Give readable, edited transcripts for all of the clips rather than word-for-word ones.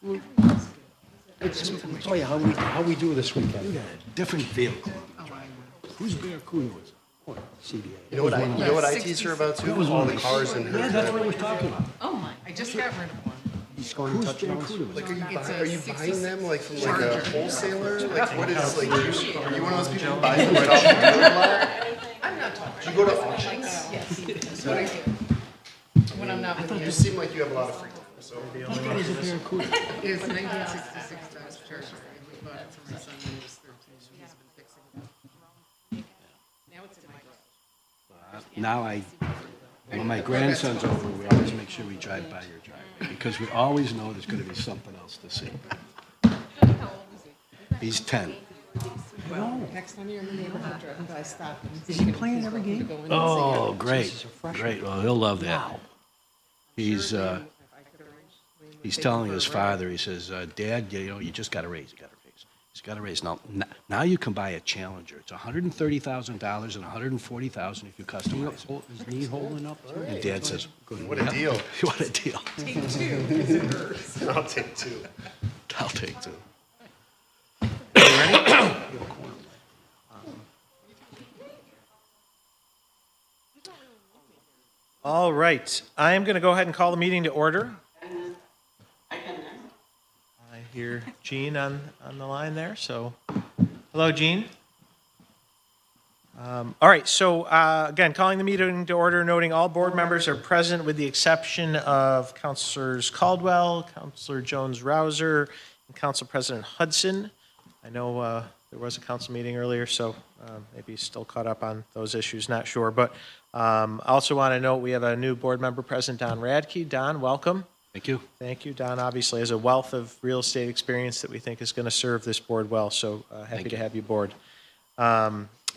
I'll tell you how we do this weekend. We got a different vehicle. Who's Barracuda was? Oh, CBA. You know what I tease her about too? All the cars in her. Yeah, that's what I was talking about. Oh my, I just got rid of one. He's scoring touchdowns. Like, are you It's a buying them like from like Charger. a wholesaler? Like, what is like? Are you one of those people who buys them right off the dealer lot? I'm not talking. Do you go to auctions? Yes, that's what I do. When I'm not with You you. seem like you have a lot of free time. So This guy is a Barracuda. It's 1966 Dodge Charger. And we bought it for my son when he was 13. So he's been fixing it. Now it's in my garage. Now when my grandson's over, we always make sure we drive by your driveway because we always know there's gonna be something else to see. He's 10. Well, next time you're in the neighborhood driving by, stop him. Is he playing every game? Oh, great, great. Well, he'll love that. He's telling his father, he says, Dad, you just got to raise. You got to raise. He's got to raise. Now you can buy a Challenger. It's $130,000 and $140,000 if you customize it. His knee holding up too. And Dad says, what a deal! what a deal. Take two, because it hurts. I'll take two. I'll take two. All right, I am going to go ahead and call the meeting to order. I hear Jean on the line there, so hello, Jean. All right, so again, calling the meeting to order, noting all board members are present with the exception of Councilors Caldwell, Councilor Jones-Rouser, and Council President Hudson. I know there was a council meeting earlier, so maybe still caught up on those issues, not sure. But I also want to note we have a new board member present, Don Radke. Don, welcome. Thank you. Thank you. Don obviously has a wealth of real estate experience that we think is going to serve this board well, so happy to have you aboard.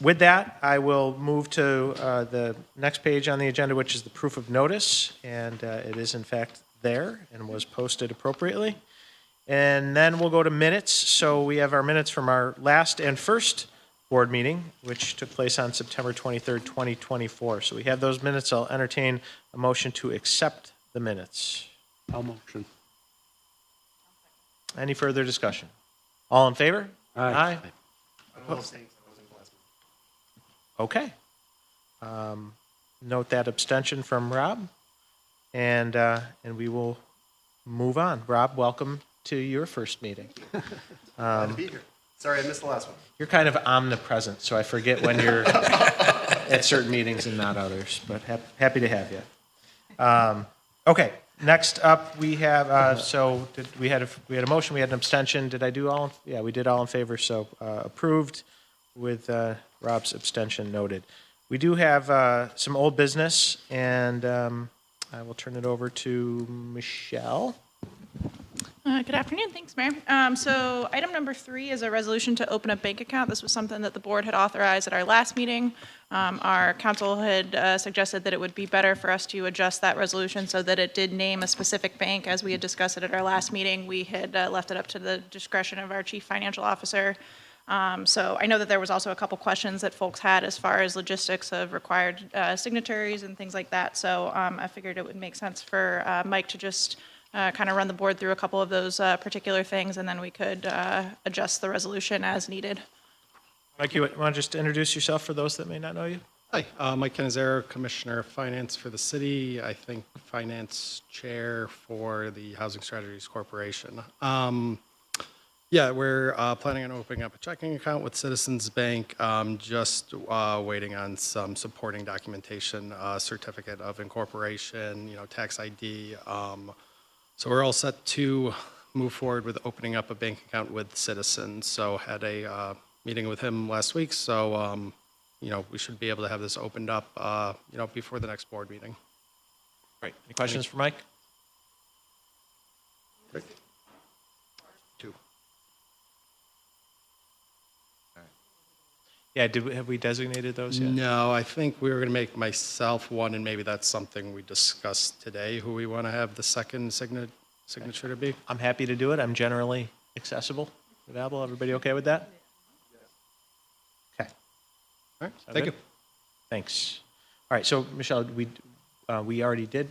With that, I will move to the next page on the agenda, which is the proof of notice, and it is in fact there and was posted appropriately. And then we'll go to minutes. So we have our minutes from our last and first board meeting, which took place on September 23rd, 2024. So we have those minutes. I'll entertain a motion to accept the minutes. I'll motion. Any further discussion? All in favor? Aye. Okay. Note that abstention from Rob, and we will move on. Rob, welcome to your first meeting. Glad to be here. Sorry, I missed the last one. You're kind of omnipresent, so I forget when you're at certain meetings and not others, but happy to have you. Okay, next up we have, we had a motion, we had an abstention. Did I do all? Yeah, we did all in favor, so approved with Rob's abstention noted. We do have some old business, and I will turn it over to Michelle. Good afternoon. Thanks, Mayor. So item number 3 is a resolution to open a bank account. This was something that the board had authorized at our last meeting. Our council had suggested that it would be better for us to adjust that resolution so that it did name a specific bank. As we had discussed it at our last meeting, we had left it up to the discretion of our chief financial officer. So I know that there was also a couple questions that folks had as far as logistics of required signatories and things like that. So I figured it would make sense for Mike to just kind of run the board through a couple of those particular things, and then we could adjust the resolution as needed. Mike, you want to just introduce yourself for those that may not know you? Hi, Mike Canizero, Commissioner of Finance for the city. I think Finance Chair for the Housing Strategies Corporation. Yeah, we're planning on opening up a checking account with Citizens Bank. Just waiting on some supporting documentation, certificate of incorporation, tax ID. So we're all set to move forward with opening up a bank account with Citizens. So had a meeting with him last week. So we should be able to have this opened up, before the next board meeting. Great. Any questions for Mike? Great. Yeah, have we designated those yet? No, I think we were going to make myself one, and maybe that's something we discussed today, who we want to have the second signature to be. I'm happy to do it. I'm generally accessible, available. Everybody okay with that? Okay. All right, thank you. Thanks. All right, so Michelle, we already did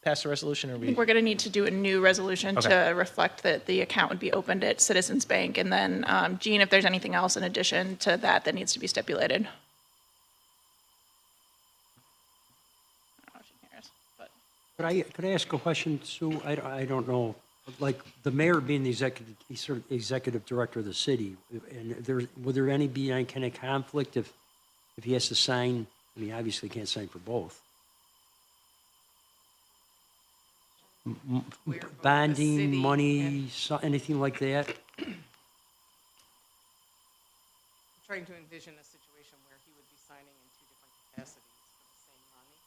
pass the resolution, or I we? think we're going to need to do a new resolution Okay. to reflect that the account would be opened at Citizens Bank. And then, Jean, if there's anything else in addition to that that needs to be stipulated. I don't know if she cares, but. Could I ask a question, Sue? I don't know, like, the mayor being the executive, he's sort of executive director of the city, and would there be any kind of conflict if he has to sign, I mean, obviously he can't sign for both. Where both the Bonding, city money, and- anything like that? I'm trying to envision a situation where he would be signing in two different capacities for the same money.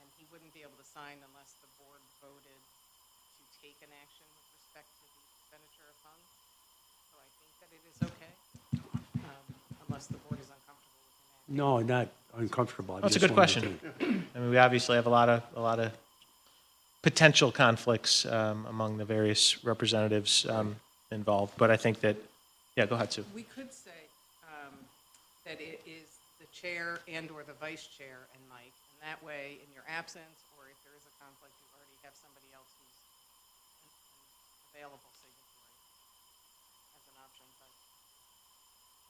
And he wouldn't be able to sign unless the board voted to take an action with respect to the expenditure of funds. So I think that it is okay, unless the board is uncomfortable with an action. No, not uncomfortable. That's a good question. I mean, we obviously have a lot of potential conflicts among the various representatives involved, but I think that, yeah, go ahead, Sue. We could say that it is the chair and/or the vice chair and Mike, and that way, in your absence, or if there is a conflict, you already have somebody else who's an available signatory as an option. But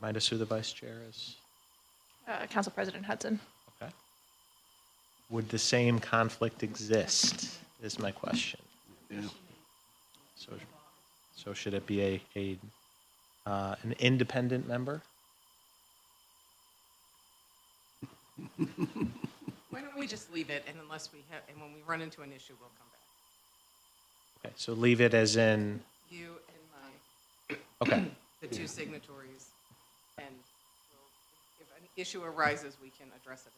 Mind us who the vice chair is? Council President Hudson. Okay. Would the same conflict exist, is my question. So should it be an independent member? why don't we just leave it, and unless we have, and when we run into an issue, we'll come back. Okay, so leave it as in, You and Mike, okay, the two signatories, and we'll, if an issue arises, we can address it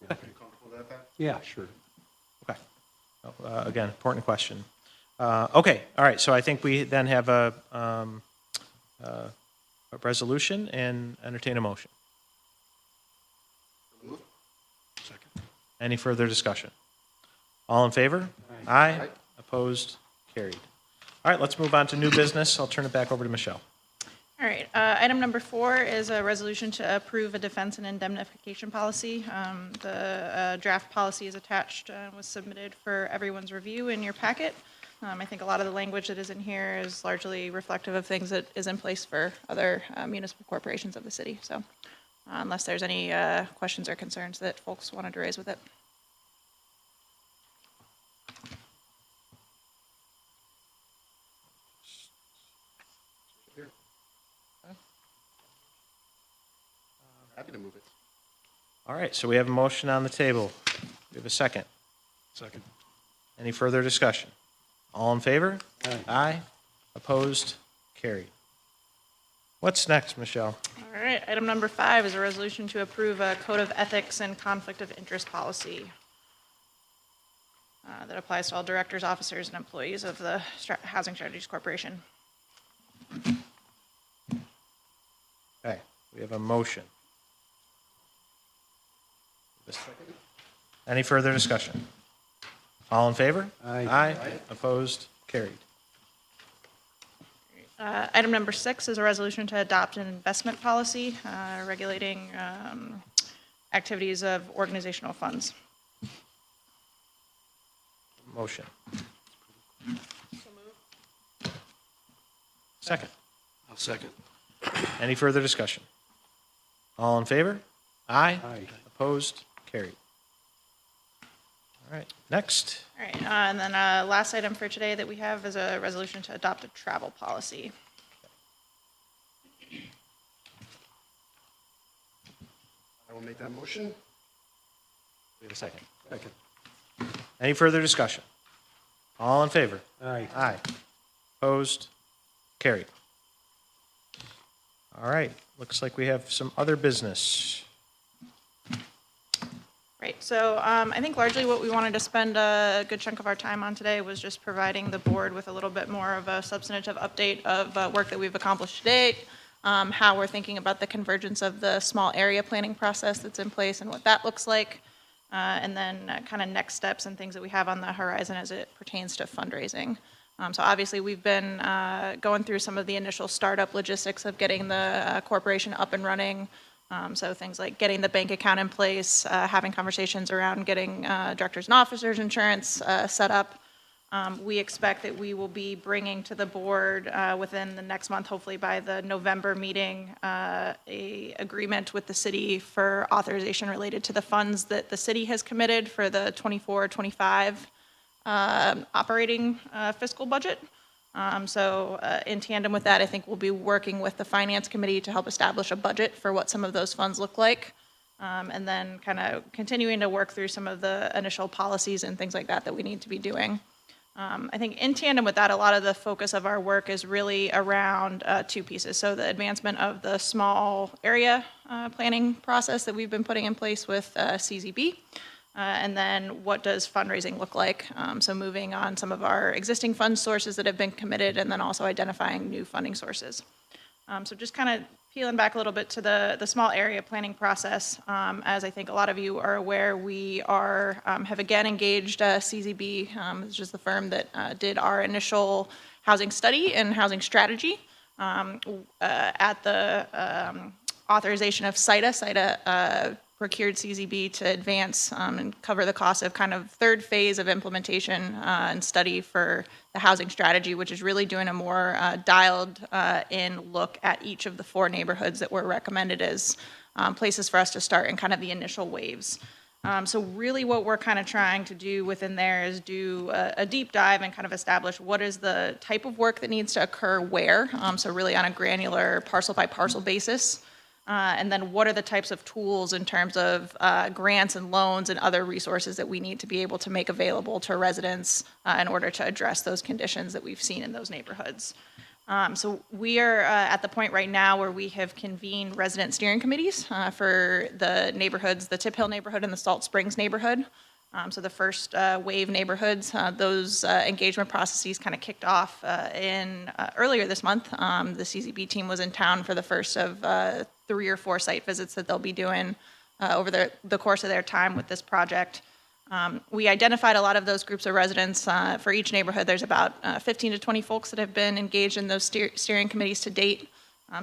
at that. Are you comfortable with that? Yeah, sure. okay. Again, important question. Okay, all right, so I think we then have a resolution and entertain a motion. Second. Any further discussion? All in favor? Aye. Opposed? Carried. All right, let's move on to new business. I'll turn it back over to Michelle. All right, item number 4 is a resolution to approve a defense and indemnification policy. The draft policy is attached, was submitted for everyone's review in your packet. I think a lot of the language that is in here is largely reflective of things that is in place for other municipal corporations of the city. So unless there's any questions or concerns that folks wanted to raise with it. Happy to move it. All right, so we have a motion on the table. We have a second. Second. Any further discussion? All in favor? Aye. Opposed? Carried. What's next, Michelle? All right, item number 5 is a resolution to approve a code of ethics and conflict of interest policy that applies to all directors, officers, and employees of the Housing Strategies Corporation. Okay, we have a motion. Any further discussion? All in favor? Aye. Aye. Opposed? Carried. Item number 6 is a resolution to adopt an investment policy regulating activities of organizational funds. Motion. Second. I'll second. Any further discussion? All in favor? Aye. Aye. Opposed? Carried. All right, next. All right, and then last item for today that we have is a resolution to adopt a travel policy. I will make that motion. We have a second. Second. Any further discussion? All in favor? Aye. Aye. Opposed? Carried. All right, looks like we have some other business. Right, so I think largely what we wanted to spend a good chunk of our time on today was just providing the board with a little bit more of a substantive update of work that we've accomplished to date, how we're thinking about the convergence of the small area planning process that's in place and what that looks like, and then kind of next steps and things that we have on the horizon as it pertains to fundraising. So obviously, we've been going through some of the initial startup logistics of getting the corporation up and running, So things like getting the bank account in place, having conversations around getting directors and officers insurance set up. We expect that we will be bringing to the board within the next month, hopefully by the November meeting, a agreement with the city for authorization related to the funds that the city has committed for the 24-25 operating fiscal budget. So in tandem with that, I think we'll be working with the Finance Committee to help establish a budget for what some of those funds look like. And then kind of continuing to work through some of the initial policies and things like that that we need to be doing. I think in tandem with that, a lot of the focus of our work is really around two pieces. So the advancement of the small area planning process that we've been putting in place with CZB. And then what does fundraising look like? So moving on some of our existing fund sources that have been committed and then also identifying new funding sources. So just kind of peeling back a little bit to the small area planning process. As I think a lot of you are aware, we have again engaged CZB, which is the firm that did our initial housing study and housing strategy at the authorization of CITA. CITA procured CZB to advance and cover the cost of kind of third phase of implementation and study for the housing strategy, which is really doing a more dialed in look at each of the 4 neighborhoods that were recommended as places for us to start in kind of the initial waves. So really what we're kind of trying to do within there is do a deep dive and kind of establish what is the type of work that needs to occur where, so really on a granular parcel by parcel basis. And then what are the types of tools in terms of grants and loans and other resources that we need to be able to make available to residents in order to address those conditions that we've seen in those neighborhoods. So we are at the point right now where we have convened resident steering committees for the neighborhoods, the Tip Hill neighborhood and the Salt Springs neighborhood. So the first wave neighborhoods, those engagement processes kind of kicked off earlier this month. The CZB team was in town for the first of 3 or 4 site visits that they'll be doing over the course of their time with this project. We identified a lot of those groups of residents. For each neighborhood, there's about 15 to 20 folks that have been engaged in those steering committees to date.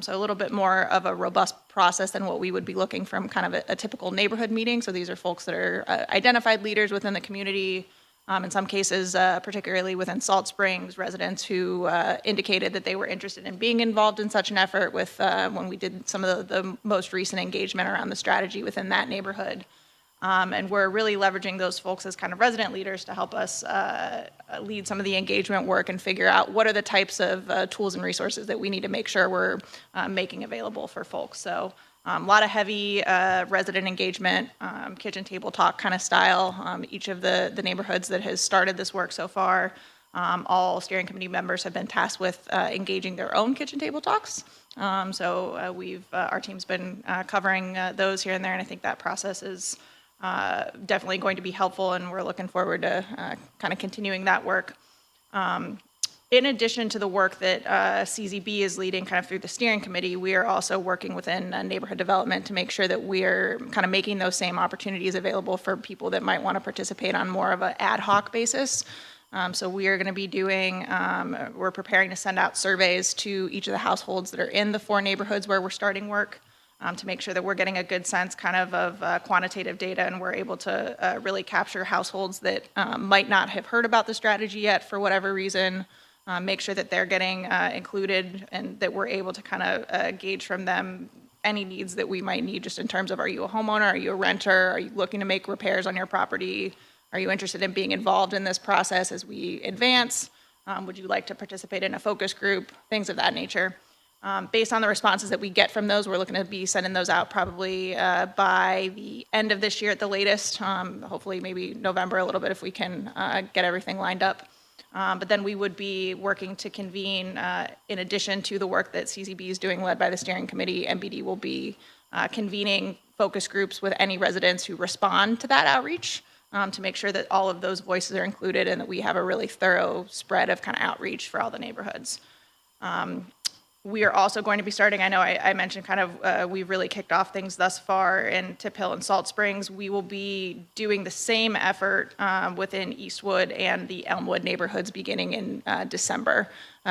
So a little bit more of a robust process than what we would be looking from kind of a typical neighborhood meeting. So these are folks that are identified leaders within the community. In some cases, particularly within Salt Springs, residents who indicated that they were interested in being involved in such an effort with when we did some of the most recent engagement around the strategy within that neighborhood. And we're really leveraging those folks as kind of resident leaders to help us lead some of the engagement work and figure out what are the types of tools and resources that we need to make sure we're making available for folks. So a lot of heavy resident engagement, kitchen table talk kind of style. Each of the neighborhoods that has started this work so far, all steering committee members have been tasked with engaging their own kitchen table talks. So our team's been covering those here and there, and I think that process is definitely going to be helpful, and we're looking forward to kind of continuing that work. In addition to the work that CZB is leading kind of through the steering committee, we are also working within neighborhood development to make sure that we're kind of making those same opportunities available for people that might want to participate on more of an ad hoc basis. So we are going to be we're preparing to send out surveys to each of the households that are in the 4 neighborhoods where we're starting work. To make sure that we're getting a good sense kind of quantitative data, and we're able to really capture households that might not have heard about the strategy yet for whatever reason, make sure that they're getting included and that we're able to kind of gauge from them any needs that we might need just in terms of, are you a homeowner, are you a renter, are you looking to make repairs on your property, are you interested in being involved in this process as we advance, would you like to participate in a focus group, things of that nature. Based on the responses that we get from those, we're looking to be sending those out probably by the end of this year at the latest, hopefully maybe November a little bit if we can get everything lined up. But then we would be working to convene, in addition to the work that CZB is doing led by the steering committee, MBD will be convening focus groups with any residents who respond to that outreach to make sure that all of those voices are included and that we have a really thorough spread of kind of outreach for all the neighborhoods. We are also going to be starting, I know I mentioned kind of, we've really kicked off things thus far in Tip Hill and Salt Springs. We will be doing the same effort within Eastwood and the Elmwood neighborhoods beginning in December.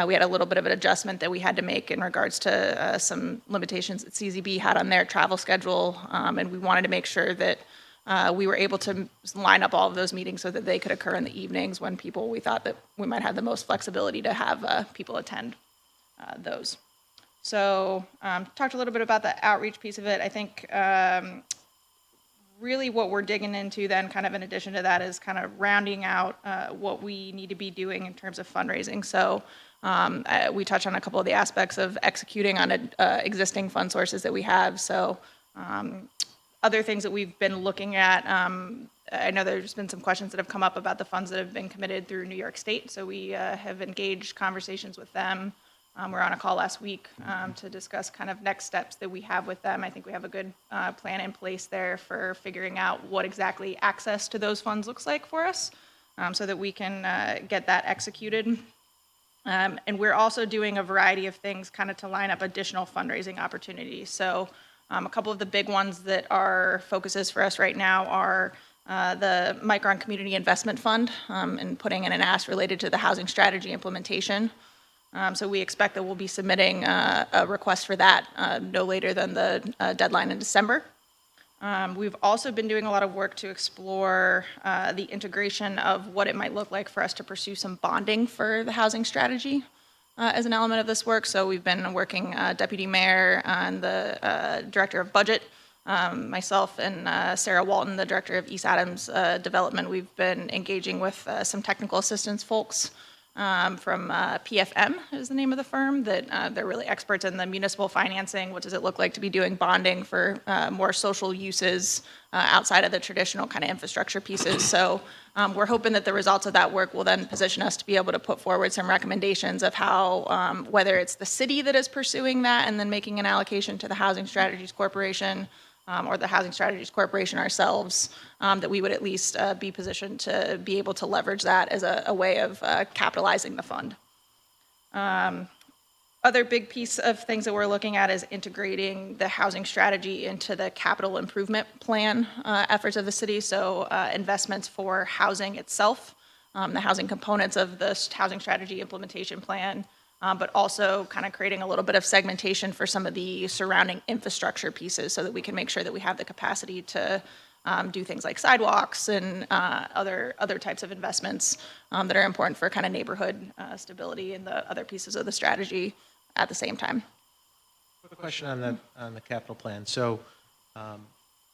We had a little bit of an adjustment that we had to make in regards to some limitations that CZB had on their travel schedule, and we wanted to make sure that we were able to line up all of those meetings so that they could occur in the evenings when we thought that we might have the most flexibility to have people attend those. So talked a little bit about the outreach piece of it. I think really what we're digging into then kind of in addition to that is kind of rounding out what we need to be doing in terms of fundraising. So we touched on a couple of the aspects of executing on existing fund sources that we have. So other things that we've been looking at, I know there's been some questions that have come up about the funds that have been committed through New York State. So we have engaged conversations with them. We're on a call last week to discuss kind of next steps that we have with them. I think we have a good plan in place there for figuring out what exactly access to those funds looks like for us so that we can get that executed. And we're also doing a variety of things kind of to line up additional fundraising opportunities. So a couple of the big ones that are focuses for us right now are the Micron Community Investment Fund and putting in an ask related to the housing strategy implementation. So we expect that we'll be submitting a request for that no later than the deadline in December. We've also been doing a lot of work to explore the integration of what it might look like for us to pursue some bonding for the housing strategy as an element of this work. So we've been working Deputy Mayor and the Director of Budget, myself and Sarah Walton, the Director of East Adams Development. We've been engaging with some technical assistance folks from PFM is the name of the firm, that they're really experts in the municipal financing. What does it look like to be doing bonding for more social uses outside of the traditional kind of infrastructure pieces? So we're hoping that the results of that work will then position us to be able to put forward some recommendations of how, whether it's the city that is pursuing that and then making an allocation to the Housing Strategies Corporation, or the Housing Strategies Corporation ourselves, that we would at least be positioned to be able to leverage that as a way of capitalizing the fund. Other big piece of things that we're looking at is integrating the housing strategy into the capital improvement plan efforts of the city. So investments for housing itself, the housing components of this housing strategy implementation plan, but also kind of creating a little bit of segmentation for some of the surrounding infrastructure pieces so that we can make sure that we have the capacity to do things like sidewalks and other types of investments that are important for kind of neighborhood stability and the other pieces of the strategy at the same time. A question on the capital plan. So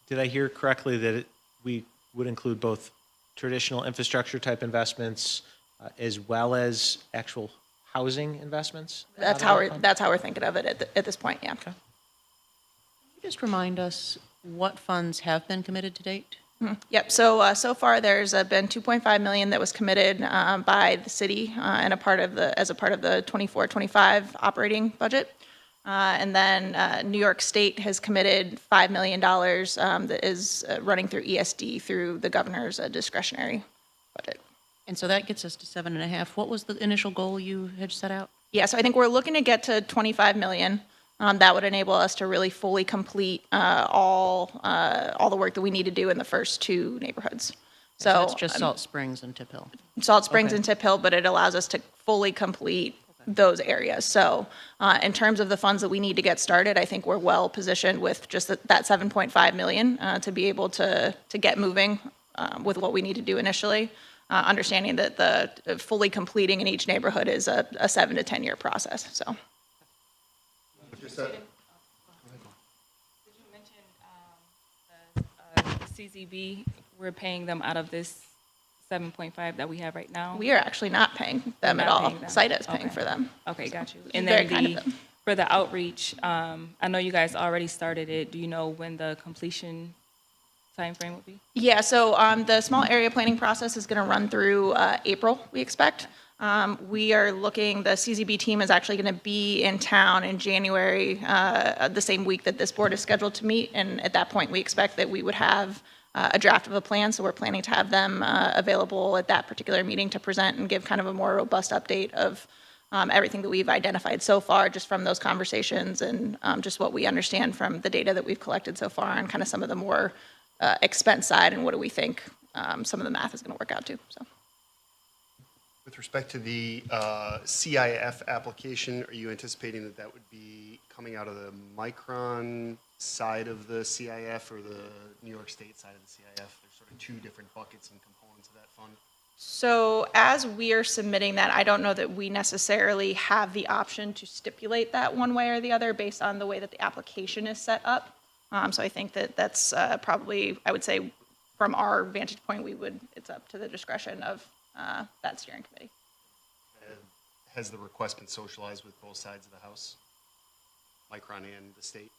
did I hear correctly that we would include both traditional infrastructure type investments as well as actual housing investments? That's how we're thinking of it at this point, yeah. Okay. Can you just remind us what funds have been committed to date? Yep, so so far there's been $2.5 million that was committed by the city and as a part of the 24-25 operating budget. And then New York State has committed $5 million that is running through ESD through the governor's discretionary budget. And so that gets us to 7.5. What was the initial goal you had set out? Yeah, so I think we're looking to get to 25 million. That would enable us to really fully complete all the work that we need to do in the first two neighborhoods. So It's just Salt Springs and Tip Hill. Salt Springs Okay. and Tip Hill, but it allows us to fully complete those areas. So in terms of the funds that we need to get started, I think we're well positioned with just that 7.5 million to be able to get moving with what we need to do initially. Understanding that the fully completing in each neighborhood is a 7 to 10 year process, so. Just Did you mention the CZB, we're paying them out of this 7.5 that we have right now? We are actually not paying them at Not all. paying them. SITA is paying Okay. for them. Okay, got you. is And very then kind of them. for the outreach, I know you guys already started it. Do you know when the completion timeframe would be? Yeah, so the small area planning process is going to run through April, we expect. We are looking, the CZB team is actually going to be in town in January, the same week that this board is scheduled to meet. And at that point, we expect that we would have a draft of a plan. So we're planning to have them available at that particular meeting to present and give kind of a more robust update of everything that we've identified so far, just from those conversations and just what we understand from the data that we've collected so far, and kind of some of the more expense side, and what do we think some of the math is going to work out to. So. With respect to the CIF application, are you anticipating that that would be coming out of the Micron side of the CIF or the New York State side of the CIF? There's sort of two different buckets and components of that fund. So as we are submitting that, I don't know that we necessarily have the option to stipulate that one way or the other based on the way that the application is set up. So I think that that's probably, I would say, from our vantage point, it's up to the discretion of that steering committee. Has the request been socialized with both sides of the House, Micron and the state,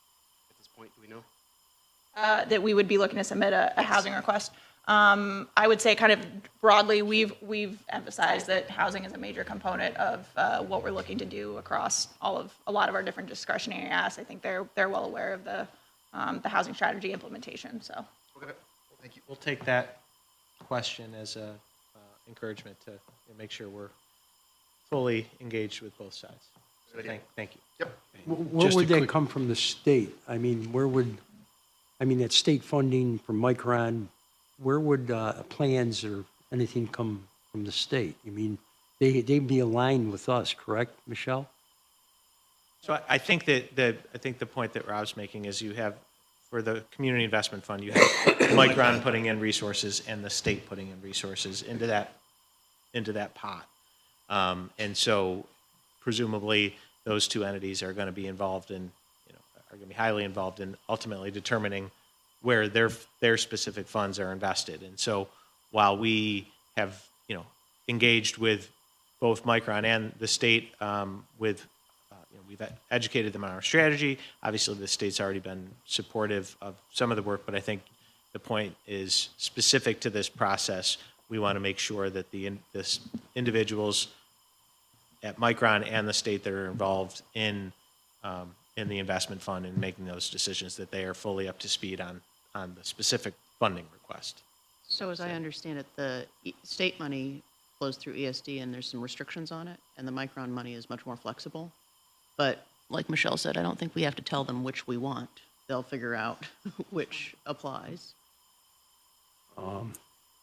at this point? Do we know? That we would be looking to submit a housing request. I would say kind of broadly, we've emphasized that housing is a major component of what we're looking to do across a lot of our different discretionary asks. I think they're well aware of the housing strategy implementation. So. Okay. Thank you. We'll take that question as a encouragement to make sure we're fully engaged with both sides. So thank you. Yep. Where Just a would that quick- come from the state? I mean, that state funding from Micron, where would plans or anything come from the state? I mean, they'd be aligned with us, correct, Michelle? So I think that the point that Rob's making is you have, for the community investment fund, you have Micron putting in resources and the state putting in resources into that pot. And so presumably those two entities are going to be involved in, are going to be highly involved in ultimately determining where their specific funds are invested. And so while we have, engaged with both Micron and the state we've educated them on our strategy. Obviously, the state's already been supportive of some of the work, but I think the point is specific to this process. We want to make sure that the individuals at Micron and the state that are involved in the investment fund and making those decisions, that they are fully up to speed on the specific funding request. So as I understand it, the state money flows through ESD and there's some restrictions on it, and the Micron money is much more flexible. But like Michelle said, I don't think we have to tell them which we want. They'll figure out which applies.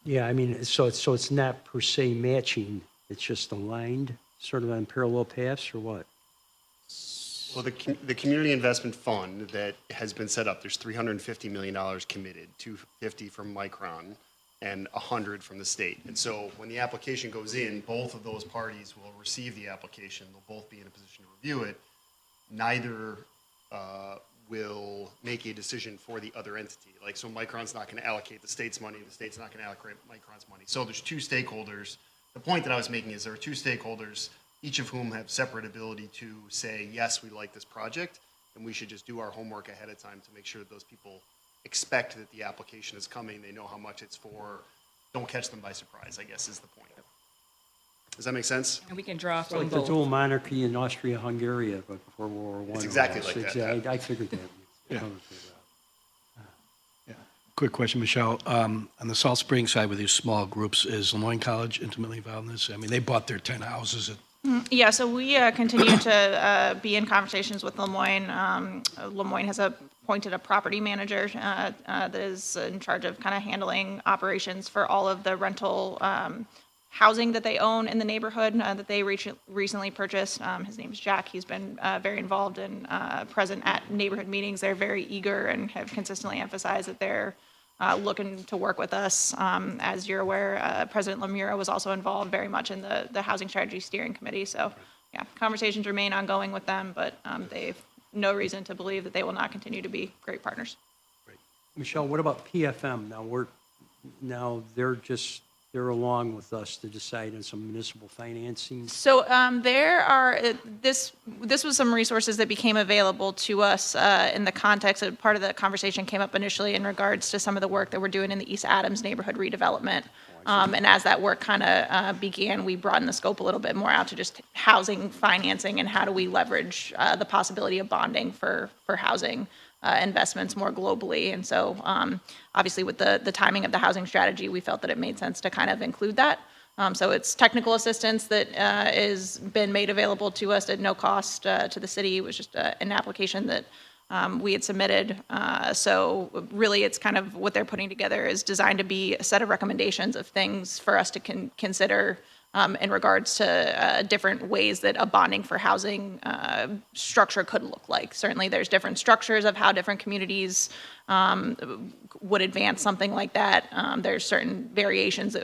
Yeah, I mean, so it's not per se matching, it's just aligned, sort of on parallel paths, or what? Well, the community investment fund that has been set up, there's $350 million committed, $250 from Micron and $100 from the state. And so when the application goes in, both of those parties will receive the application. They'll both be in a position to review it. Neither will make a decision for the other entity. Like, so Micron's not going to allocate the state's money, the state's not going to allocate Micron's money. So there's two stakeholders. The point that I was making is there are two stakeholders, each of whom have separate ability to say, yes, we like this project, and we should just do our homework ahead of time to make sure that those people expect that the application is coming, they know how much it's for, don't catch them by surprise, I guess is the point. Does that make sense? And we can draw It's from like the both. dual monarchy in Austria-Hungary, but before World War I. It's exactly like that. I figured that. Yeah. Yeah. Quick question, Michelle. On the Salt Spring side with these small groups, is Lemoyne College intimately involved in this? I mean, they bought their 10 houses at Yeah, so we continue to be in conversations with Lemoyne. Lemoyne has appointed a property manager that is in charge of kind of handling operations for all of the rental housing that they own in the neighborhood that they recently purchased. His name is Jack. He's been very involved and present at neighborhood meetings. They're very eager and have consistently emphasized that they're looking to work with us. As you're aware, President Lemura was also involved very much in the Housing Strategy Steering Committee. So, yeah, conversations remain ongoing with them, but they've no reason to believe that they will not continue to be great partners. Michelle, what about PFM? Now they're along with us to decide on some municipal financing. So this was some resources that became available to us in the context of part of the conversation came up initially in regards to some of the work that we're doing in the East Adams neighborhood redevelopment. And as that work kind of began, we broadened the scope a little bit more out to just housing financing and how do we leverage the possibility of bonding for housing investments more globally. And so obviously with the timing of the housing strategy, we felt that it made sense to kind of include that. So it's technical assistance that is been made available to us at no cost to the city. It was just an application that we had submitted. So really, it's kind of what they're putting together is designed to be a set of recommendations of things for us to consider in regards to different ways that a bonding for housing structure could look like. Certainly, there's different structures of how different communities would advance something like that. There's certain variations,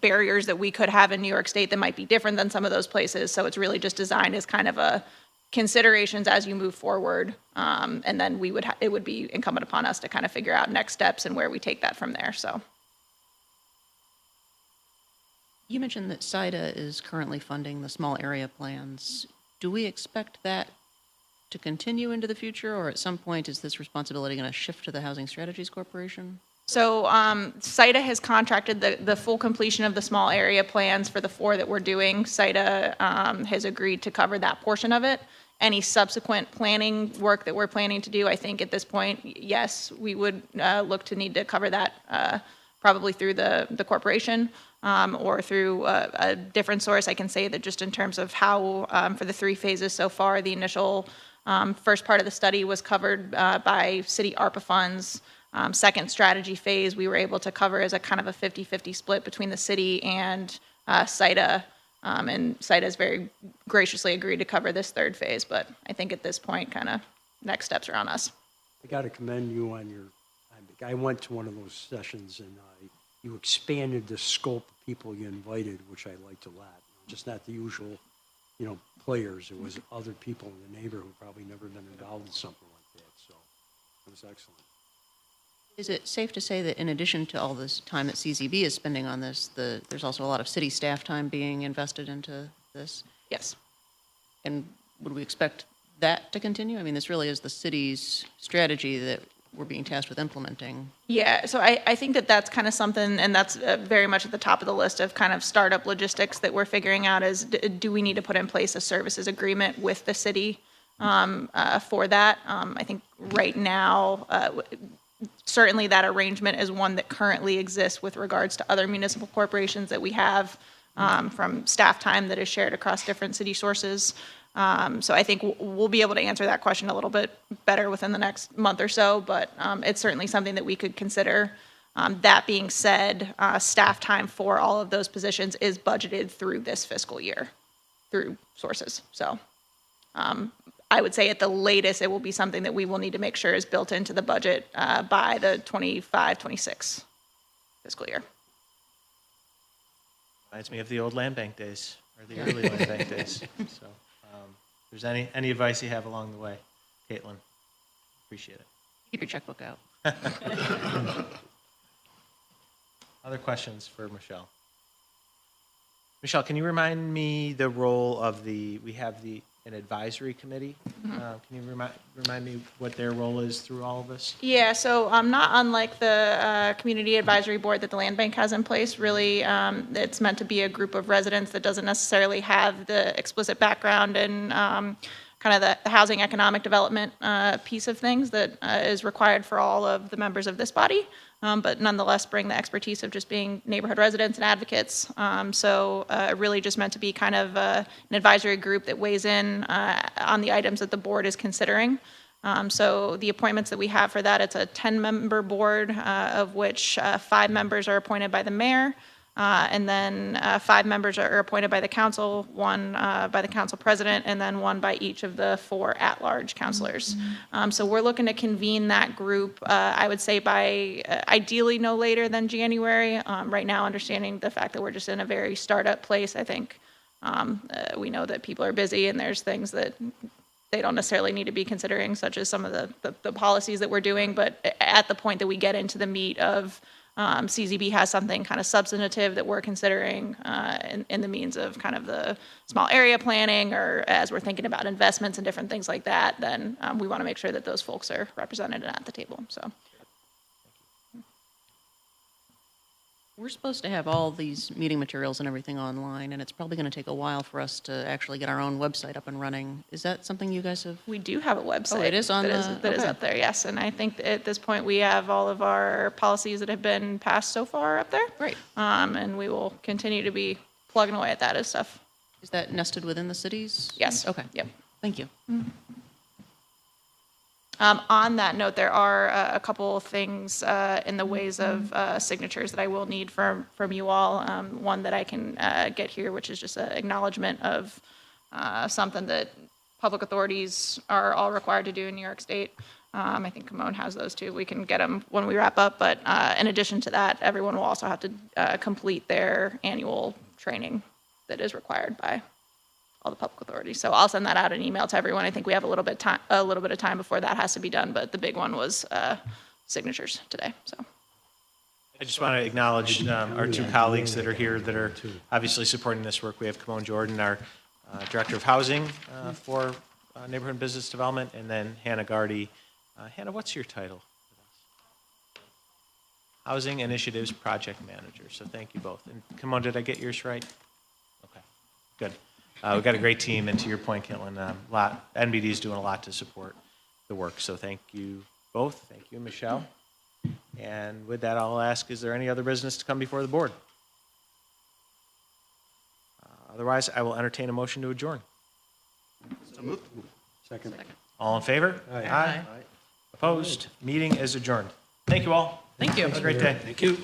barriers that we could have in New York State that might be different than some of those places. So it's really just designed as kind of a considerations as you move forward. And then it would be incumbent upon us to kind of figure out next steps and where we take that from there, so. You mentioned that SIDA is currently funding the small area plans. Do we expect that to continue into the future, or at some point is this responsibility going to shift to the Housing Strategies Corporation? So SIDA has contracted the full completion of the small area plans for the 4 that we're doing. SIDA has agreed to cover that portion of it. Any subsequent planning work that we're planning to do, I think at this point, yes, we would look to need to cover that probably through the corporation or through a different source. I can say that just in terms of how, for the 3 phases so far, the initial first part of the study was covered by city ARPA funds. Second strategy phase, we were able to cover as a kind of a 50-50 split between the city and SIDA. And SIDA has very graciously agreed to cover this 3rd phase. But I think at this point, kind of next steps are on us. I got to commend you on your, I went to one of those sessions and you expanded the scope of people you invited, which I liked a lot. Just not the usual, players. It was other people in the neighborhood who probably never been involved in something like that. So it was excellent. Is it safe to say that in addition to all this time that CZB is spending on this, there's also a lot of city staff time being invested into this? Yes. And would we expect that to continue? I mean, this really is the city's strategy that we're being tasked with implementing. Yeah, so I think that that's kind of something, and that's very much at the top of the list of kind of startup logistics that we're figuring out is, do we need to put in place a services agreement with the city for that? I think right now, certainly that arrangement is one that currently exists with regards to other municipal corporations that we have from staff time that is shared across different city sources. So I think we'll be able to answer that question a little bit better within the next month or so, but it's certainly something that we could consider. That being said, staff time for all of those positions is budgeted through this fiscal year, through sources. So I would say at the latest, it will be something that we will need to make sure is built into the budget by the 25-26 fiscal year. Reminds me of the old land bank days, or the early land bank days. So, if there's any advice you have along the way, Caitlin, appreciate it. Keep your checkbook out. Other questions for Michelle? Michelle, can you remind me the role of we have an advisory committee? Can you remind me what their role is through all of this? Yeah, so not unlike the community advisory board that the land bank has in place, really it's meant to be a group of residents that doesn't necessarily have the explicit background and kind of the housing economic development piece of things that is required for all of the members of this body, but nonetheless bring the expertise of just being neighborhood residents and advocates. So really just meant to be kind of an advisory group that weighs in on the items that the board is considering. So the appointments that we have for that, it's a 10-member board, of which 5 members are appointed by the mayor, and then 5 members are appointed by the council, 1 by the council president, and then 1 by each of the 4 at-large councilors. So we're looking to convene that group, I would say by ideally no later than January. Right now, understanding the fact that we're just in a very startup place, I think we know that people are busy and there's things that they don't necessarily need to be considering, such as some of the policies that we're doing. But at the point that we get into the meat of CZB has something kind of substantive that we're considering in the means of kind of the small area planning, or as we're thinking about investments and different things like that, then we want to make sure that those folks are represented and at the table. So. We're supposed to have all these meeting materials and everything online, and it's probably going to take a while for us to actually get our own website up and running. Is that something you guys have? We do have a website. it is on that is okay. up there, yes. And I think at this point, we have all of our policies that have been passed so far up there. Great. And we will continue to be plugging away at that as stuff. Is that nested within the cities? Yes. Okay. Yep. Thank you. On that note, there are a couple things in the ways of signatures that I will need from you all. One that I can get here, which is just an acknowledgement of something that public authorities are all required to do in New York State. I think Kimon has those too. We can get them when we wrap up. But in addition to that, everyone will also have to complete their annual training that is required by all the public authorities. So I'll send that out an email to everyone. I think we have a little bit of time before that has to be done, but the big one was signatures today. So I just want to acknowledge our two colleagues that are here that are obviously supporting this work. We have Kimon Jordan, our Director of Housing for Neighborhood and Business Development, and then Hannah Gardy. Hannah, what's your title? Housing Initiatives Project Manager. So thank you both. And Kimon, did I get yours right? Okay, good. We've got a great team, and to your point, Caitlin, NBD is doing a lot to support the work. So thank you both. Thank you, Michelle. And with that, I'll ask, is there any other business to come before the board? Otherwise, I will entertain a motion to adjourn. So moved. Second. All in favor? Aye. Opposed? Meeting is adjourned. Thank you all. Thank you. Have a great day. Thank you.